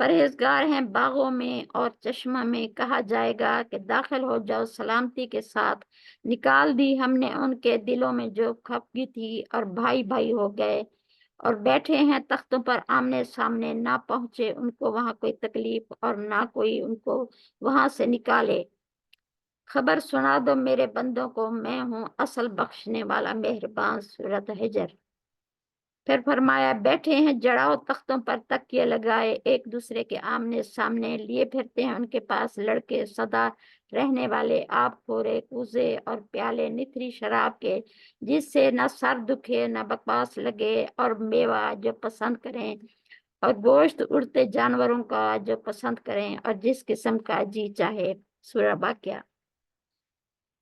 پرہیزگار ہیں باغوں میں اور چشمہ میں، کہا جائے گا کہ داخل ہو جاؤ سلامتی کے ساتھ۔ نکال دی ہم نے ان کے دلوں میں جو خفگی تھی، اور بھائی بھائی ہو گئے اور بیٹھے ہیں تختوں پر آمنے سامنے، نہ پہنچے ان کو وہاں کوئی تکلیف اور نہ کوئی ان کو وہاں سے نکالے۔ خبر سنا دو میرے بندوں کو، میں ہوں اصل بخشنے والا مہربان۔ سورۃ حجر۔ پھر فرمایا بیٹھے ہیں جڑاؤ تختوں پر تکیے لگائے، ایک دوسرے کے آمنے سامنے، لیے پھرتے ہیں ان کے پاس لڑکے سدا رہنے والے، آب خورے کوزے اور پیالے نتھری شراب کے، جس سے نہ سر دکھے نہ بکواس لگے، اور میوہ جو پسند کریں، اور گوشت اڑتے جانوروں کا جو پسند کریں، اور جس قسم کا جی چاہے۔ سورہ واقعہ۔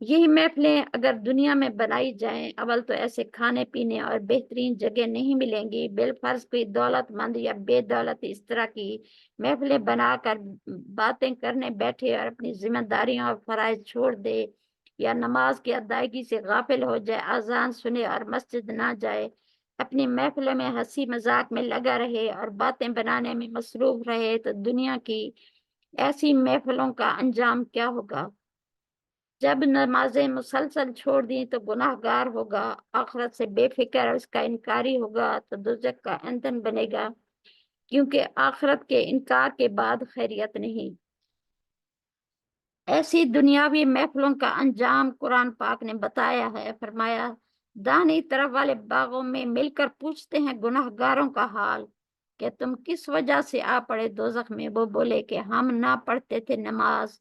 یہی محفلیں اگر دنیا میں بنائی جائیں، اول تو ایسے کھانے پینے اور بہترین جگہ نہیں ملیں گی، بالفرض کوئی دولت مند یا بے دولت اس طرح کی محفلیں بنا کر باتیں کرنے بیٹھے اور اپنی ذمہ داریاں اور فرائض چھوڑ دے، یا نماز کی ادائیگی سے غافل ہو جائے، اذان سنے اور مسجد نہ جائے، اپنی محفلوں میں ہنسی مذاق میں لگا رہے اور باتیں بنانے میں مصروف رہے، تو دنیا کی ایسی محفلوں کا انجام کیا ہوگا؟ جب نمازیں مسلسل چھوڑ دیں تو گناہ گار ہوگا، آخرت سے بے فکر اور اس کا انکاری ہوگا تو دوزخ کا ایندھن بنے گا، کیونکہ آخرت کے انکار کے بعد خیریت نہیں۔ ایسی دنیاوی محفلوں کا انجام قرآن پاک نے بتایا ہے۔ فرمایا داہنی طرف والے باغوں میں مل کر پوچھتے ہیں گناہ گاروں کا حال کہ تم کس وجہ سے آ پڑے دوزخ میں؟ وہ بولے کہ ہم نہ پڑھتے تھے نماز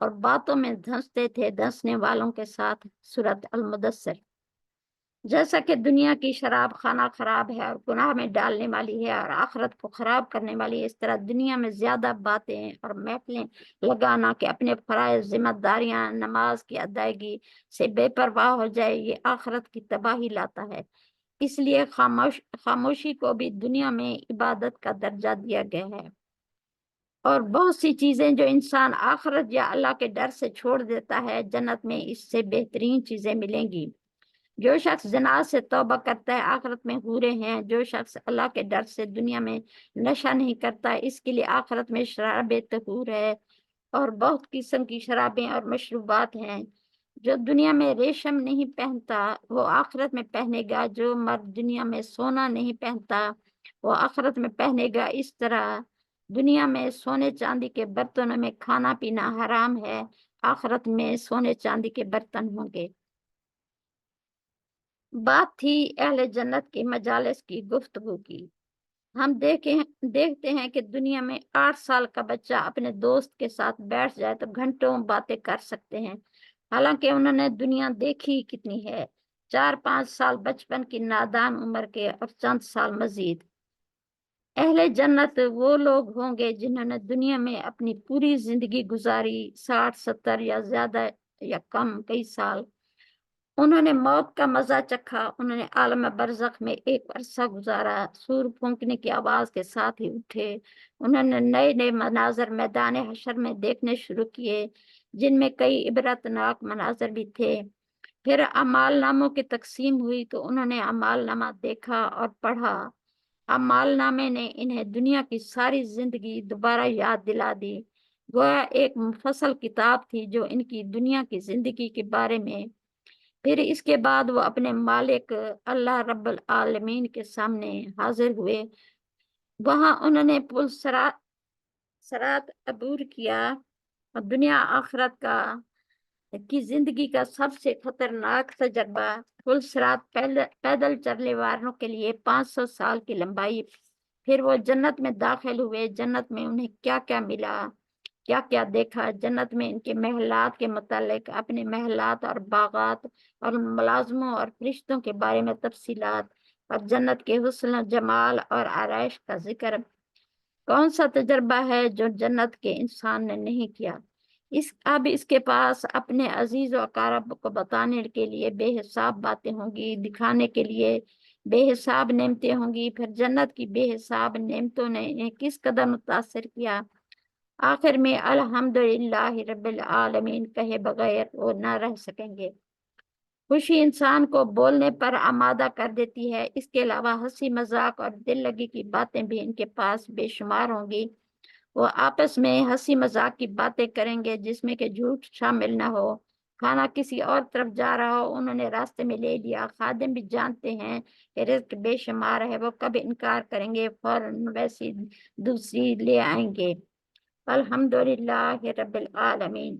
اور باتوں میں دھنستے تھے دھنسنے والوں کے ساتھ۔ سورۃ المدثر۔ جیسا کہ دنیا کی شراب خانہ خراب ہے اور گناہ میں ڈالنے والی ہے اور آخرت کو خراب کرنے والی ہے، اس طرح دنیا میں زیادہ باتیں اور محفلیں لگانا کہ اپنے فرائض ذمہ داریاں نماز کی ادائیگی سے بے پرواہ ہو جائے، یہ آخرت کی تباہی لاتا ہے۔ اس لیے خاموشی کو بھی دنیا میں عبادت کا درجہ دیا گیا ہے، اور بہت سی چیزیں جو انسان آخرت یا اللہ کے ڈر سے چھوڑ دیتا ہے، جنت میں اس سے بہترین چیزیں ملیں گی۔ جو شخص زنا سے توبہ کرتا ہے، آخرت میں حوریں ہیں۔ جو شخص اللہ کے ڈر سے دنیا میں نشہ نہیں کرتا، اس کے لیے آخرت میں شراب طہور ہے، اور بہت قسم کی شرابیں اور مشروبات ہیں۔ جو دنیا میں ریشم نہیں پہنتا وہ آخرت میں پہنے گا، جو مرد دنیا میں سونا نہیں پہنتا وہ آخرت میں پہنے گا۔ اس طرح دنیا میں سونے چاندی کے برتنوں میں کھانا پینا حرام ہے، آخرت میں سونے چاندی کے برتن ہوں گے۔ بات تھی اہل جنت کی مجالس کی، گفتگو کی۔ ہم دیکھتے ہیں کہ دنیا میں 8 سال کا بچہ اپنے دوست کے ساتھ بیٹھ جائے تو گھنٹوں باتیں کر سکتے ہیں، حالانکہ انہوں نے دنیا دیکھی کتنی ہے۔ 4-5 سال بچپن کی نادان عمر کے اور چند سال مزید۔ اہل جنت وہ لوگ ہوں گے جنہوں نے دنیا میں اپنی پوری زندگی گزاری، 60-70 یا زیادہ یا کم کئی سال۔ انہوں نے موت کا مزہ چکھا، انہوں نے عالم برزخ میں ایک عرصہ گزارا، سور پھونکنے کی آواز کے ساتھ ہی اٹھے۔ انہوں نے نئے نئے مناظر میدان حشر میں دیکھنے شروع کیے، جن میں کئی عبرت ناک مناظر بھی تھے۔ پھر اعمال ناموں کی تقسیم ہوئی تو انہوں نے اعمال نامہ دیکھا اور پڑھا۔ اعمال نامے نے انہیں دنیا کی ساری زندگی دوبارہ یاد دلا دی، گویا ایک مفصل کتاب تھی جو ان کی دنیا کی زندگی کے بارے میں۔ پھر اس کے بعد وہ اپنے مالک اللہ رب العالمین کے سامنے حاضر ہوئے۔ وہاں انہوں نے پل صراط عبور کیا، اور دنیا آخرت کی زندگی کا سب سے خطرناک تجربہ پل صراط پیدل چلنے والوں کے لیے 500 سال کی لمبائی۔ پھر وہ جنت میں داخل ہوئے۔ جنت میں انہیں کیا کیا ملا، کیا کیا دیکھا، جنت میں ان کے محلات کے متعلق، اپنے محلات اور باغات اور ملازموں اور فرشتوں کے بارے میں تفصیلات، اور جنت کے حسن و جمال اور آرائش کا ذکر۔ کون سا تجربہ ہے جو جنت کے انسان نے نہیں کیا؟ اب اس کے پاس اپنے عزیز و اقارب کو بتانے کے لیے بے حساب باتیں ہوں گی، دکھانے کے لیے بے حساب نعمتیں ہوں گی۔ پھر جنت کی بے حساب نعمتوں نے انہیں کس قدر متاثر کیا، آخر میں الحمدللہ رب العالمین کہے بغیر وہ نہ رہ سکیں گے۔ خوشی انسان کو بولنے پر آمادہ کر دیتی ہے، اس کے علاوہ ہنسی مذاق اور دل لگی کی باتیں بھی ان کے پاس بے شمار ہوں گی۔ وہ آپس میں ہنسی مذاق کی باتیں کریں گے جس میں کہ جھوٹ شامل نہ ہو۔ کھانا کسی اور طرف جا رہا ہو، انہوں نے راستے میں لے لیا۔ خادم بھی جانتے ہیں کہ رزق بے شمار ہے، وہ کبھی انکار کریں گے، فوراً ویسی دوسری لے آئیں گے۔ الحمدللہ رب العالمین۔